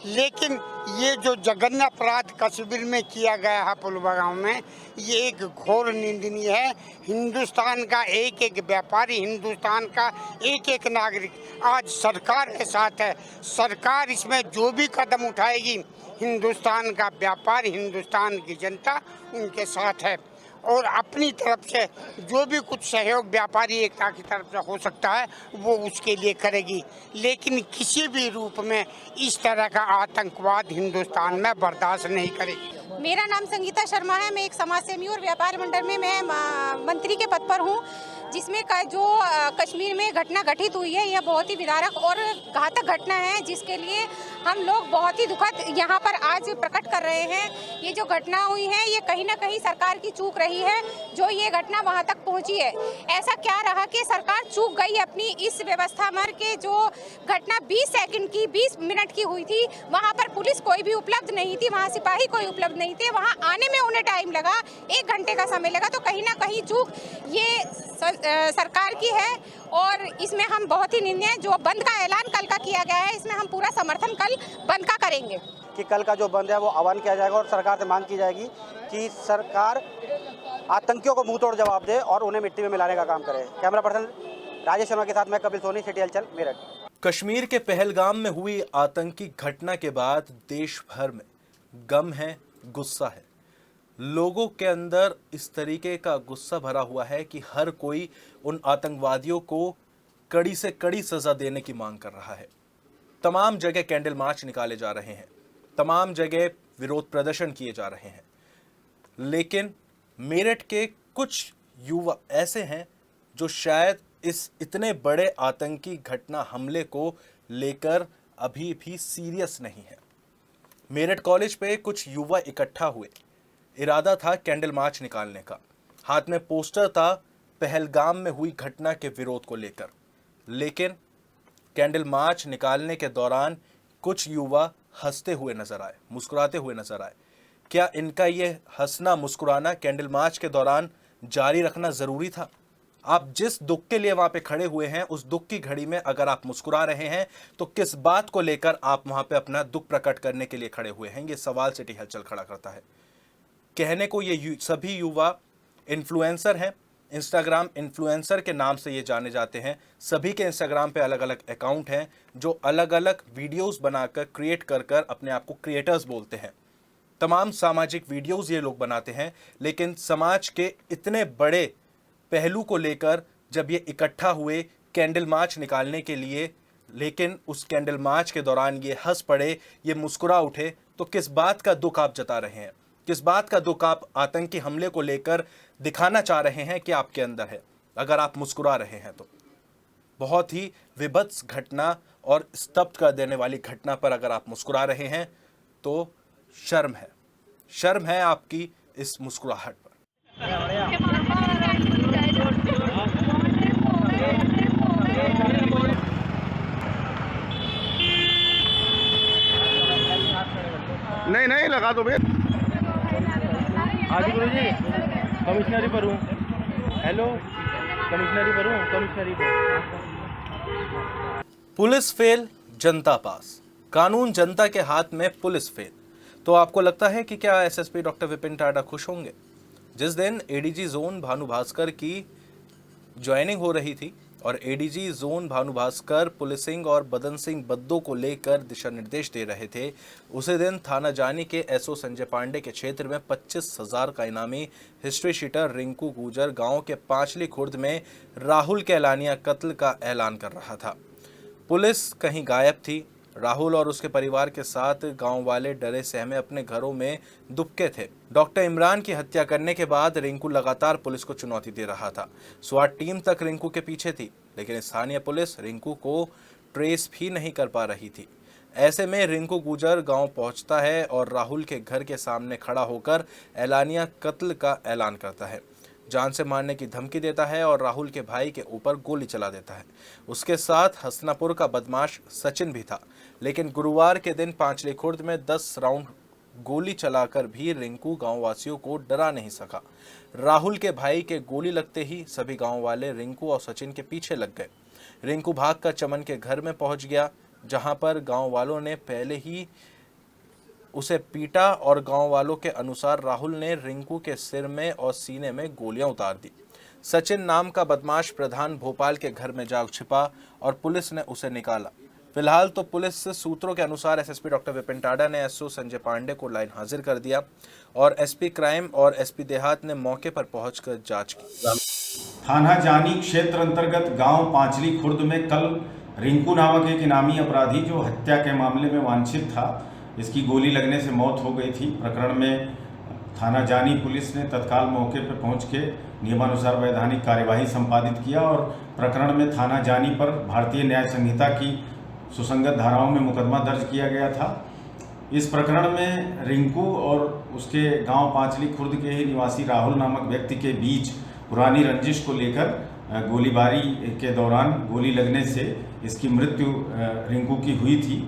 लेकिन ये जो जघन्य अपराध कश्मीर में किया गया है पुलवामा में, ये एक घोर निंदनीय है। हिंदुस्तान का एक एक व्यापारी, हिंदुस्तान का एक एक नागरिक आज सरकार के साथ है। सरकार इसमें जो भी कदम उठाएगी, हिंदुस्तान का व्यापारी, हिंदुस्तान की जनता उनके साथ है और अपनी तरफ से जो भी कुछ सहयोग व्यापारी एकता की तरफ से हो सकता है वो उसके लिए करेगी। लेकिन किसी भी रूप में इस तरह का आतंकवाद हिंदुस्तान में बर्दाश्त नहीं करेगी। मेरा नाम संगीता शर्मा है, मैं एक समाज सेवी और व्यापार मंडल में मैं मंत्री के पद पर हूँ, जिसमें जो कश्मीर में घटना घटित हुई है यह बहुत ही विदारक और घातक घटना है, जिसके लिए हम लोग बहुत ही दुखद यहाँ पर आज प्रकट कर रहे हैं। ये जो घटना हुई है ये कहीं ना कहीं सरकार की चूक रही है, जो ये घटना वहाँ तक पहुँची है। ऐसा क्या रहा कि सरकार चूक गई अपनी इस व्यवस्था में कि जो घटना 20 सेकंड की, 20 मिनट की हुई थी, वहाँ पर पुलिस कोई भी उपलब्ध नहीं थी, वहाँ सिपाही कोई उपलब्ध नहीं थे, वहाँ आने में उन्हें टाइम लगा, 1 घंटे का समय लगा। तो कहीं ना कहीं चूक ये सरकार की है और इसमें हम बहुत ही निंदनीय जो बंद का ऐलान कल का किया गया है, इसमें हम पूरा समर्थन कल बंद का करेंगे कि कल का जो बंद है वो आह्वान किया जाएगा और सरकार से मांग की जाएगी कि सरकार आतंकियों को मुंहतोड़ जवाब दे और उन्हें मिट्टी में मिलाने का काम करे। कैमरा पर्सन राजेश शर्मा के साथ मैं कपिल सोनी, सिटी हलचल, मेरठ। कश्मीर के पहलगाम में हुई आतंकी घटना के बाद देश भर में गम है, गुस्सा है। लोगों के अंदर इस तरीके का गुस्सा भरा हुआ है कि हर कोई उन आतंकवादियों को कड़ी से कड़ी सजा देने की मांग कर रहा है। तमाम जगह कैंडल मार्च निकाले जा रहे हैं, तमाम जगह विरोध प्रदर्शन किए जा रहे हैं, लेकिन मेरठ के कुछ युवा ऐसे हैं जो शायद इस इतने बड़े आतंकी घटना हमले को लेकर अभी भी सीरियस नहीं है। मेरठ कॉलेज पे कुछ युवा इकट्ठा हुए, इरादा था कैंडल मार्च निकालने का, हाथ में पोस्टर था पहलगाम में हुई घटना के विरोध को लेकर, लेकिन कैंडल मार्च निकालने के दौरान कुछ युवा हंसते हुए नजर आए, मुस्कुराते हुए नजर आए। क्या इनका ये हंसना मुस्कुराना कैंडल मार्च के दौरान जारी रखना जरूरी था? आप जिस दुख के लिए वहां पे खड़े हुए हैं, उस दुख की घड़ी में अगर आप मुस्कुरा रहे हैं तो किस बात को लेकर आप वहां पे अपना दुख प्रकट करने के लिए खड़े हुए हैं? ये सवाल सिटी हलचल खड़ा करता है। कहने को ये सभी युवा इन्फ्लुएंसर हैं, इंस्टाग्राम इन्फ्लुएंसर के नाम से ये जाने जाते हैं। सभी के इंस्टाग्राम पे अलग अलग अकाउंट हैं जो अलग अलग वीडियोस बनाकर क्रिएट कर कर अपने आप को क्रिएटर्स बोलते हैं। तमाम सामाजिक वीडियोस ये लोग बनाते हैं, लेकिन समाज के इतने बड़े पहलू को लेकर जब ये इकट्ठा हुए कैंडल मार्च निकालने के लिए, लेकिन उस कैंडल मार्च के दौरान ये हंस पड़े, ये मुस्कुरा उठे, तो किस बात का दुख आप जता रहे हैं? किस बात का दुख आप आतंकी हमले को लेकर दिखाना चाह रहे हैं कि आपके अंदर है? अगर आप मुस्कुरा रहे हैं तो बहुत ही विभत्स घटना और स्तब्ध कर देने वाली घटना पर अगर आप मुस्कुरा रहे हैं तो शर्म है, शर्म है आपकी इस मुस्कुराहट पर। नहीं लगा दो भैया। आज गुरु जी कमिश्नरी पर हूँ। हेलो, कमिश्नरी पर हूँ, कमिश्नरी पर। पुलिस फेल, जनता पास। कानून जनता के हाथ में, पुलिस फेल। तो आपको लगता है कि क्या एसएसपी डॉक्टर विपिन टाडा खुश होंगे? जिस दिन एडीजी जोन भानु भास्कर की ज्वाइनिंग हो रही थी और ADG zone Bhanu Bhaskar policing और बदन सिंह बद्दो को लेकर दिशा निर्देश दे रहे थे, उसी दिन थाना जानी के एसओ संजय पांडे के क्षेत्र में 25,000 का इनामी हिस्ट्री शीटर रिंकू गुजर गांव के पांचली खुर्द में राहुल के एलानिया कत्ल का ऐलान कर रहा था। पुलिस कहीं गायब थी। राहुल और उसके परिवार के साथ गांव वाले डरे सहमे अपने घरों में दुबके थे। डॉक्टर इमरान की हत्या करने के बाद रिंकू लगातार पुलिस को चुनौती दे रहा था। स्वाट टीम तक रिंकू के पीछे थी, लेकिन स्थानीय पुलिस रिंकू को ट्रेस भी नहीं कर पा रही थी। ऐसे में रिंकू गुजर गांव पहुंचता है और राहुल के घर के सामने खड़ा होकर एलानिया कत्ल का ऐलान करता है। जान से मारने की धमकी देता है और राहुल के भाई के ऊपर गोली चला देता है। उसके साथ हसनापुर का बदमाश सचिन भी था, लेकिन गुरुवार के दिन पांचली खुर्द में 10 राउंड गोली चलाकर भी रिंकू गांववासियों को डरा नहीं सका। राहुल के भाई के गोली लगते ही सभी गांव वाले रिंकू और सचिन के पीछे लग गए। रिंकू भागकर चमन के घर में पहुंच गया, जहां पर गांव वालों ने पहले ही उसे पीटा और गांव वालों के अनुसार राहुल ने रिंकू के सिर में और सीने में गोलियां उतार दी। सचिन नाम का बदमाश प्रधान भोपाल के घर में जा छिपा और पुलिस ने उसे निकाला। फिलहाल तो पुलिस सूत्रों के अनुसार एसएसपी डॉक्टर विपिन टाडा ने एसओ संजय पांडे को लाइन हाजिर कर दिया और एसपी क्राइम और एसपी देहात ने मौके पर पहुंचकर जांच की। थाना जानी क्षेत्र अंतर्गत गांव पांचली खुर्द में कल रिंकू नामक एक इनामी अपराधी जो हत्या के मामले में वांछित था, इसकी गोली लगने से मौत हो गई थी। प्रकरण में थाना जानी पुलिस ने तत्काल मौके पर पहुंच के नियमानुसार वैधानिक कार्यवाही संपादित किया और प्रकरण में थाना जानी पर भारतीय न्याय संहिता की सुसंगत धाराओं में मुकदमा दर्ज किया गया था। इस प्रकरण में रिंकू और उसके गांव पांचली खुर्द के ही निवासी राहुल नामक व्यक्ति के बीच पुरानी रंजिश को लेकर गोलीबारी के दौरान गोली लगने से इसकी मृत्यु रिंकू की हुई थी।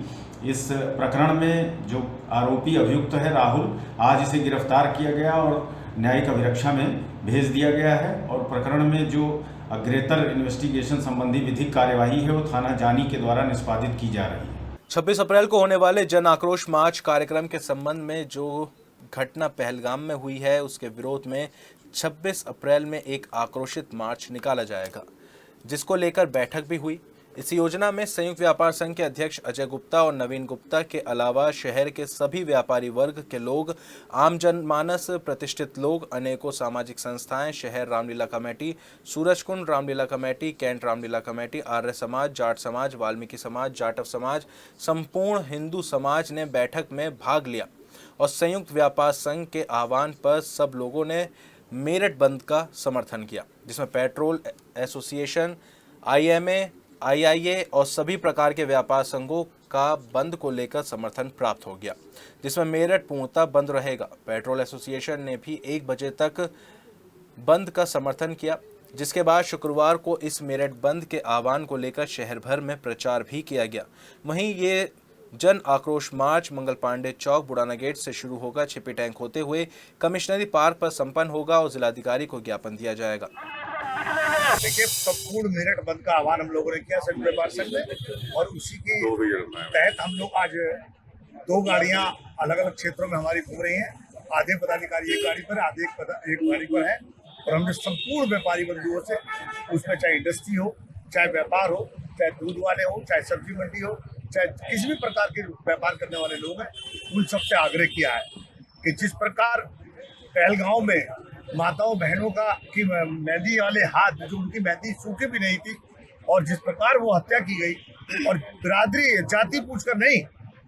इस प्रकरण में जो आरोपी अभियुक्त है राहुल, आज इसे गिरफ्तार किया गया और न्यायिक अभिरक्षा में भेज दिया गया है और प्रकरण में जो अग्रेतर इन्वेस्टिगेशन संबंधी विधिक कार्यवाही है वो थाना जानी के द्वारा निष्पादित की जा रही है। 26 अप्रैल को होने वाले जन आक्रोश मार्च कार्यक्रम के संबंध में जो घटना पहलगाम में हुई है, उसके विरोध में 26 अप्रैल में एक आक्रोशित मार्च निकाला जाएगा, जिसको लेकर बैठक भी हुई। इस योजना में संयुक्त व्यापार संघ के अध्यक्ष अजय गुप्ता और नवीन गुप्ता के अलावा शहर के सभी व्यापारी वर्ग के लोग, आम जनमानस, प्रतिष्ठित लोग, अनेकों सामाजिक संस्थाएं, शहर Ramlila committee, Surajkund Ramlila committee, cantt Ramlila committee, Arya Samaj, Jat समाज, वाल्मीकि समाज, जाटव समाज, संपूर्ण हिंदू समाज ने बैठक में भाग लिया और संयुक्त व्यापार संघ के आह्वान पर सब लोगों ने मेरठ बंद का समर्थन किया, जिसमें पेट्रोल एसोसिएशन, IMA, IIA और सभी प्रकार के व्यापार संघों का बंद को लेकर समर्थन प्राप्त हो गया, जिसमें मेरठ पूर्णतः बंद रहेगा। पेट्रोल एसोसिएशन ने भी 1 बजे तक बंद का समर्थन किया, जिसके बाद शुक्रवार को इस मेरठ बंद के आह्वान को लेकर शहर भर में प्रचार भी किया गया। वहीं ये जन आक्रोश मार्च मंगल पांडे चौक, बुढ़ाना गेट से शुरू होगा, छिपी टैंक होते हुए कमिश्नरी पार्क पर संपन्न होगा और जिलाधिकारी को ज्ञापन दिया जाएगा। देखिए, संपूर्ण मेरठ बंद का आह्वान हम लोगों ने किया संयुक्त व्यापार संघ में, और उसी के तहत हम लोग आज 2 गाड़ियां अलग अलग क्षेत्रों में हमारी घूम रही हैं। आधे पदाधिकारी एक गाड़ी पर, आधे एक गाड़ी पर है, और हमने संपूर्ण व्यापारी बंधुओं से, उसमें चाहे इंडस्ट्री हो, चाहे व्यापार हो, चाहे दूध वाले हो, चाहे सब्जी मंडी हो, चाहे किसी भी प्रकार के व्यापार करने वाले लोग हैं, उन सबसे आग्रह किया है कि जिस प्रकार पहलगांव में माताओं बहनों की मेहंदी वाले हाथ, जो उनकी मेहंदी सूखी भी नहीं थी, और जिस प्रकार वो हत्या की गई और बिरादरी जाति पूछकर नहीं,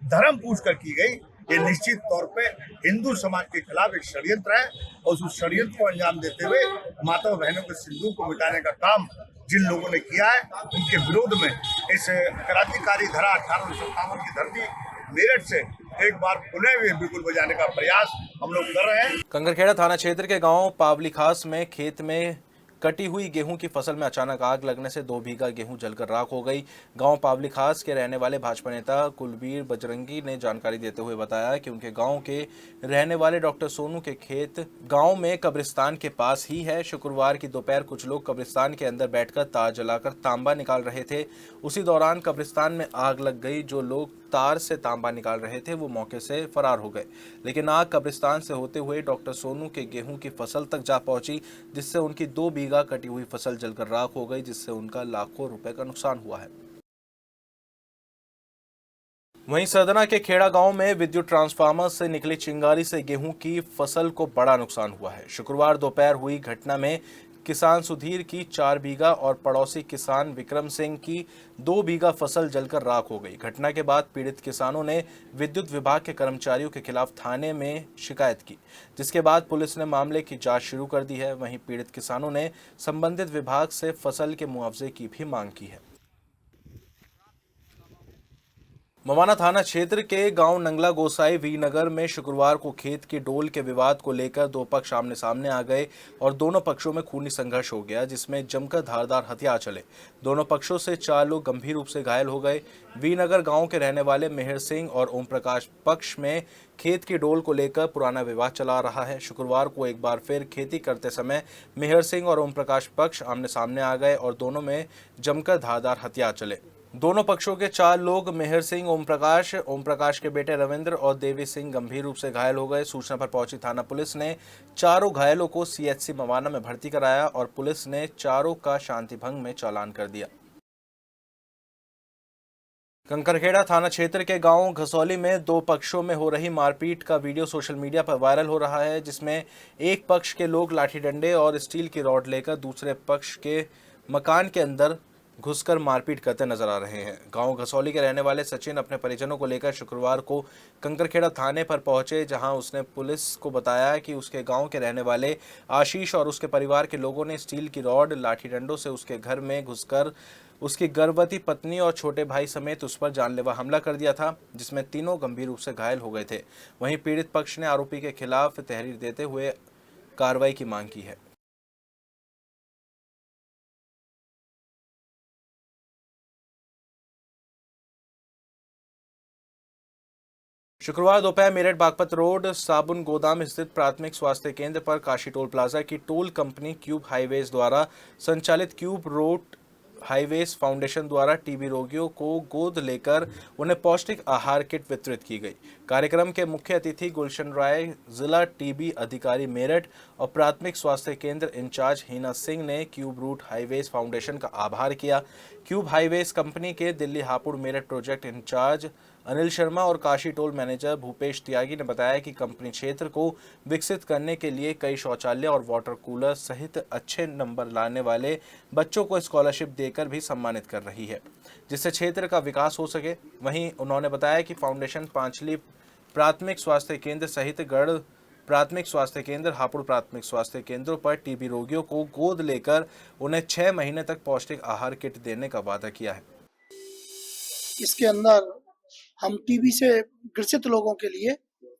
धर्म पूछकर की गई, ये निश्चित तौर पे हिंदू समाज के खिलाफ एक षड्यंत्र है, और उस षड्यंत्र को अंजाम देते हुए माताओं बहनों के सिंदूर को मिटाने का काम जिन लोगों ने किया है, उनके विरोध में इस क्रांतिकारी धारा 1857 की धरती मेरठ से एक बार पुनः बिगुल बजाने का प्रयास हम लोग कर रहे हैं। कंकरखेड़ा थाना क्षेत्र के गांव पावली खास में खेत में कटी हुई गेहूं की फसल में अचानक आग लगने से 2 बीघा गेहूं जलकर राख हो गई। गांव पावली खास के रहने वाले भाजपा नेता कुलबीर बजरंगी ने जानकारी देते हुए बताया कि उनके गांव के रहने वाले डॉक्टर सोनू के खेत गांव में कब्रिस्तान के पास ही है। शुक्रवार की दोपहर कुछ लोग कब्रिस्तान के अंदर बैठकर तार जलाकर तांबा निकाल रहे थे। उसी दौरान कब्रिस्तान में आग लग गई। जो लोग तार से तांबा निकाल रहे थे वो मौके से फरार हो गए, लेकिन आग कब्रिस्तान से होते हुए डॉक्टर सोनू के गेहूं की फसल तक जा पहुंची, जिससे उनकी 2 बीघा कटी हुई फसल जलकर राख हो गई, जिससे उनका लाखों रुपए का नुकसान हुआ है। वहीं सरदना के खेड़ा गांव में विद्युत ट्रांसफार्मर से निकली चिंगारी से गेहूं की फसल को बड़ा नुकसान हुआ है। शुक्रवार दोपहर हुई घटना में किसान सुधीर की 4 बीघा और पड़ोसी किसान विक्रम सिंह की 2 बीघा फसल जलकर राख हो गई। घटना के बाद पीड़ित किसानों ने विद्युत विभाग के कर्मचारियों के खिलाफ थाने में शिकायत की, जिसके बाद पुलिस ने मामले की जांच शुरू कर दी है। वहीं पीड़ित किसानों ने संबंधित विभाग से फसल के मुआवजे की भी मांग की है। मवाना थाना क्षेत्र के गांव नंगला गोसाई वीरनगर में शुक्रवार को खेत की डोल के विवाद को लेकर 2 पक्ष आमने सामने आ गए और दोनों पक्षों में खूनी संघर्ष हो गया, जिसमें जमकर धारदार हथियार चले। दोनों पक्षों से 4 लोग गंभीर रूप से घायल हो गए। वीरनगर गांव के रहने वाले मेहर सिंह और ओम प्रकाश पक्ष में खेत की डोल को लेकर पुराना विवाद चला रहा है। शुक्रवार को एक बार फिर खेती करते समय मेहर सिंह और ओम प्रकाश पक्ष आमने सामने आ गए और दोनों में जमकर धारदार हथियार चले। दोनों पक्षों के 4 लोग मेहर सिंह, ओम प्रकाश के बेटे रविंद्र और देवी सिंह गंभीर रूप से घायल हो गए। सूचना पर पहुंची थाना पुलिस ने चारों घायलों को CHC मवाना में भर्ती कराया और पुलिस ने चारों का शांति भंग में चालान कर दिया। कंकरखेड़ा थाना क्षेत्र के गांव घसौली में 2 पक्षों में हो रही मारपीट का वीडियो सोशल मीडिया पर वायरल हो रहा है, जिसमें एक पक्ष के लोग लाठी डंडे और स्टील की रॉड लेकर दूसरे पक्ष के मकान के अंदर घुसकर मारपीट करते नजर आ रहे हैं। गांव घसौली के रहने वाले सचिन अपने परिजनों को लेकर शुक्रवार को कंकरखेड़ा थाने पर पहुंचे, जहां उसने पुलिस को बताया कि उसके गांव के रहने वाले आशीष और उसके परिवार के लोगों ने स्टील की रॉड, लाठी डंडों से उसके घर में घुसकर उसकी गर्भवती पत्नी और छोटे भाई समेत उस पर जानलेवा हमला कर दिया था, जिसमें तीनों गंभीर रूप से घायल हो गए थे। वहीं पीड़ित पक्ष ने आरोपी के खिलाफ तहरीर देते हुए कार्रवाई की मांग की है। शुक्रवार दोपहर मेरठ बागपत रोड साबुन गोदाम स्थित प्राथमिक स्वास्थ्य केंद्र पर काशी टोल प्लाजा की टोल कंपनी क्यूब हाईवेज द्वारा संचालित क्यूब रोड हाईवेज फाउंडेशन द्वारा टीबी रोगियों को गोद लेकर उन्हें पौष्टिक आहार किट वितरित की गई। कार्यक्रम के मुख्य अतिथि गुलशन राय, जिला टीबी अधिकारी मेरठ और प्राथमिक स्वास्थ्य केंद्र इंचार्ज हीना सिंह ने क्यूब रूट हाईवेज फाउंडेशन का आभार किया। क्यूब हाईवेज कंपनी के दिल्ली हापुड़ मेरठ प्रोजेक्ट इंचार्ज अनिल शर्मा और काशी टोल मैनेजर भूपेश त्यागी ने बताया कि कंपनी क्षेत्र को विकसित करने के लिए कई शौचालय और वाटर कूलर सहित अच्छे नंबर लाने वाले बच्चों को स्कॉलरशिप देकर भी सम्मानित कर रही है, जिससे क्षेत्र का विकास हो सके। वहीं उन्होंने बताया कि फाउंडेशन पांचली प्राथमिक स्वास्थ्य केंद्र सहित गढ़ प्राथमिक स्वास्थ्य केंद्र, हापुड़ प्राथमिक स्वास्थ्य केंद्रों पर टीबी रोगियों को गोद लेकर उन्हें 6 महीने तक पौष्टिक आहार किट देने का वादा किया है। इसके अंदर हम टीबी से ग्रसित लोगों के लिए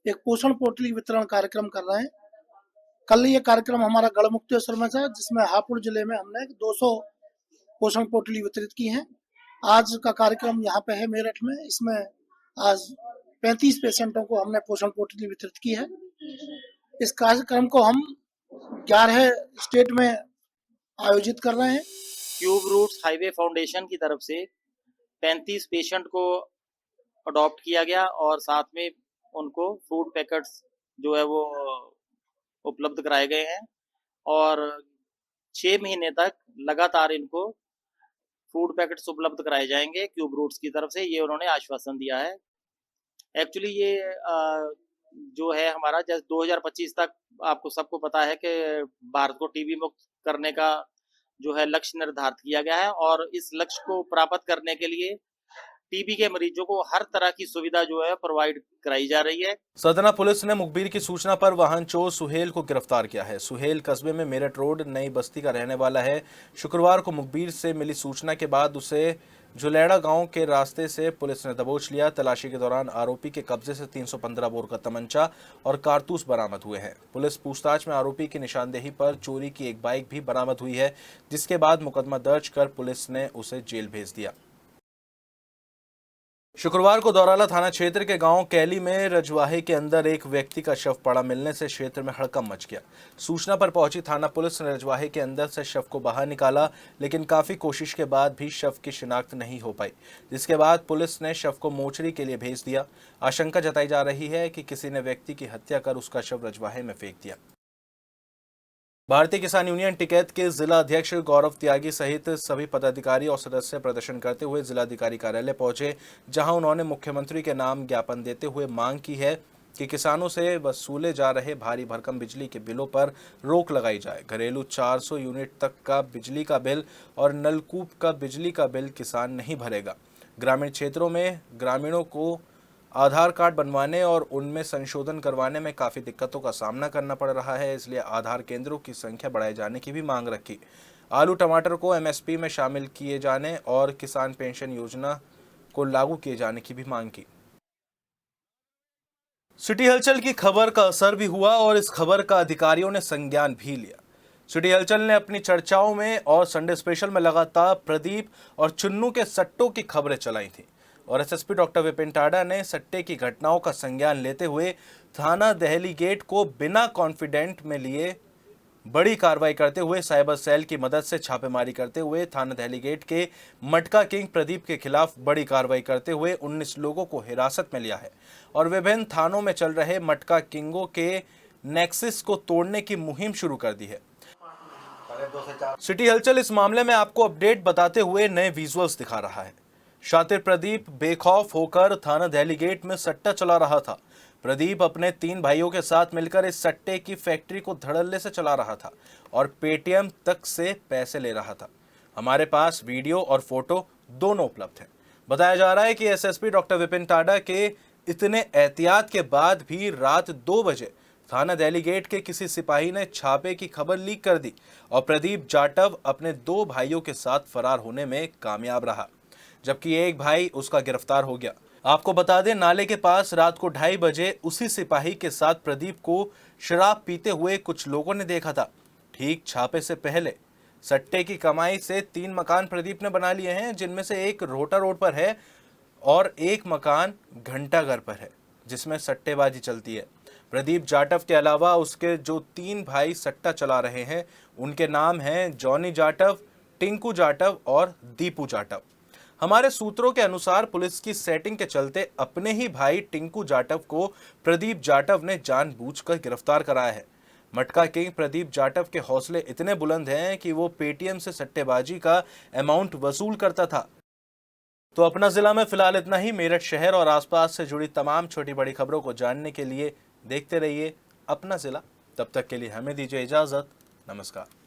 एक पोषण पोटली वितरण कार्यक्रम कर रहे हैं। कल ये कार्यक्रम हमारा गढ़मुक्तेश्वर में था, जिसमें हापुड़ जिले में हमने 200 पोषण पोटली वितरित की हैं। आज का कार्यक्रम यहाँ पे है मेरठ में, इसमें आज 35 पेशेंटों को हमने पोषण पोटली वितरित की है। इस कार्यक्रम को हम 11 स्टेट में आयोजित कर रहे हैं। क्यूब रूट्स हाईवे फाउंडेशन की तरफ से 35 पेशेंट को अडॉप्ट किया गया और साथ में उनको फूड पैकेट्स जो है वो उपलब्ध कराए गए हैं और 6 महीने तक लगातार इनको फूड पैकेट्स उपलब्ध कराए जाएंगे क्यूब रूट्स की तरफ से, ये उन्होंने आश्वासन दिया है। एक्चुअली ये जो है हमारा जैसे 2025 तक आपको सबको पता है कि भारत को टीबी मुक्त करने का जो है लक्ष्य निर्धारित किया गया है और इस लक्ष्य को प्राप्त करने के लिए टीबी के मरीजों को हर तरह की सुविधा जो है प्रोवाइड कराई जा रही है। सतना पुलिस ने मुखबिर की सूचना पर वाहन चोर सुहेल को गिरफ्तार किया है। सुहेल कस्बे में मेरठ रोड नई बस्ती का रहने वाला है। शुक्रवार को मुखबिर से मिली सूचना के बाद उसे झुलेड़ा गांव के रास्ते से पुलिस ने दबोच लिया। तलाशी के दौरान आरोपी के कब्जे से 315 बोर का तमंचा और कारतूस बरामद हुए हैं। पुलिस पूछताछ में आरोपी की निशानदेही पर चोरी की एक बाइक भी बरामद हुई है, जिसके बाद मुकदमा दर्ज कर पुलिस ने उसे जेल भेज दिया। शुक्रवार को दौराला थाना क्षेत्र के गांव कैली में रजवाहे के अंदर एक व्यक्ति का शव पड़ा मिलने से क्षेत्र में हड़कंप मच गया। सूचना पर पहुंची थाना पुलिस ने रजवाहे के अंदर से शव को बाहर निकाला, लेकिन काफी कोशिश के बाद भी शव की शिनाख्त नहीं हो पाई, जिसके बाद पुलिस ने शव को मोचरी के लिए भेज दिया। आशंका जताई जा रही है कि किसी ने व्यक्ति की हत्या कर उसका शव रजवाहे में फेंक दिया। भारतीय किसान यूनियन टिकैत के जिला अध्यक्ष गौरव त्यागी सहित सभी पदाधिकारी और सदस्य प्रदर्शन करते हुए जिलाधिकारी कार्यालय पहुंचे, जहां उन्होंने मुख्यमंत्री के नाम ज्ञापन देते हुए मांग की है कि किसानों से वसूले जा रहे भारी भरकम बिजली के बिलों पर रोक लगाई जाए। घरेलू 400 यूनिट तक का बिजली का बिल और नलकूप का बिजली का बिल किसान नहीं भरेगा। ग्रामीण क्षेत्रों में ग्रामीणों को आधार कार्ड बनवाने और उनमें संशोधन करवाने में काफ़ी दिक्कतों का सामना करना पड़ रहा है, इसलिए आधार केंद्रों की संख्या बढ़ाए जाने की भी मांग रखी। आलू टमाटर को एमएसपी में शामिल किए जाने और किसान पेंशन योजना को लागू किए जाने की भी मांग की। सिटी हलचल की खबर का असर भी हुआ और इस खबर का अधिकारियों ने संज्ञान भी लिया। सिटी हलचल ने अपनी चर्चाओं में और संडे स्पेशल में लगातार प्रदीप और चुन्नू के सट्टों की खबरें चलाई थी और एसएसपी डॉक्टर विपिन टाडा ने सट्टे की घटनाओं का संज्ञान लेते हुए थाना दहली गेट को बिना कॉन्फिडेंट में लिए बड़ी कार्रवाई करते हुए साइबर सेल की मदद से छापेमारी करते हुए थाना दहली गेट के मटका किंग प्रदीप के खिलाफ बड़ी कार्रवाई करते हुए 19 लोगों को हिरासत में लिया है और विभिन्न थानों में चल रहे मटका किंगों के नेक्सस को तोड़ने की मुहिम शुरू कर दी है। सिटी हलचल इस मामले में आपको अपडेट बताते हुए नए विजुअल्स दिखा रहा है। शातिर प्रदीप बेखौफ होकर थाना दहली गेट में सट्टा चला रहा था। प्रदीप अपने 3 भाइयों के साथ मिलकर इस सट्टे की फैक्ट्री को धड़ल्ले से चला रहा था और पेटीएम तक से पैसे ले रहा था। हमारे पास वीडियो और फोटो दोनों उपलब्ध हैं। बताया जा रहा है कि एसएसपी डॉक्टर विपिन टाडा के इतने एहतियात के बाद भी रात 2 बजे थाना दहली गेट के किसी सिपाही ने छापे की खबर लीक कर दी और प्रदीप जाटव अपने 2 भाइयों के साथ फरार होने में कामयाब रहा, जबकि एक भाई उसका गिरफ्तार हो गया। आपको बता दें, नाले के पास रात को 2:30 बजे उसी सिपाही के साथ प्रदीप को शराब पीते हुए कुछ लोगों ने देखा था। ठीक छापे से पहले सट्टे की कमाई से 3 मकान प्रदीप ने बना लिए हैं, जिनमें से एक रोटा रोड पर है और एक मकान घंटाघर पर है, जिसमें सट्टेबाजी चलती है। प्रदीप जाटव के अलावा उसके जो 3 भाई सट्टा चला रहे हैं, उनके नाम हैं जॉनी जाटव, टिंकू जाटव और दीपू जाटव। हमारे सूत्रों के अनुसार पुलिस की सेटिंग के चलते अपने ही भाई टिंकू जाटव को प्रदीप जाटव ने जानबूझकर गिरफ्तार कराया है। मटका किंग प्रदीप जाटव के हौसले इतने बुलंद हैं कि वो पेटीएम से सट्टेबाजी का अमाउंट वसूल करता था। तो अपना जिला में फिलहाल इतना ही। मेरठ शहर और आसपास से जुड़ी तमाम छोटी बड़ी खबरों को जानने के लिए देखते रहिए अपना जिला। तब तक के लिए हमें दीजिए इजाजत। नमस्कार।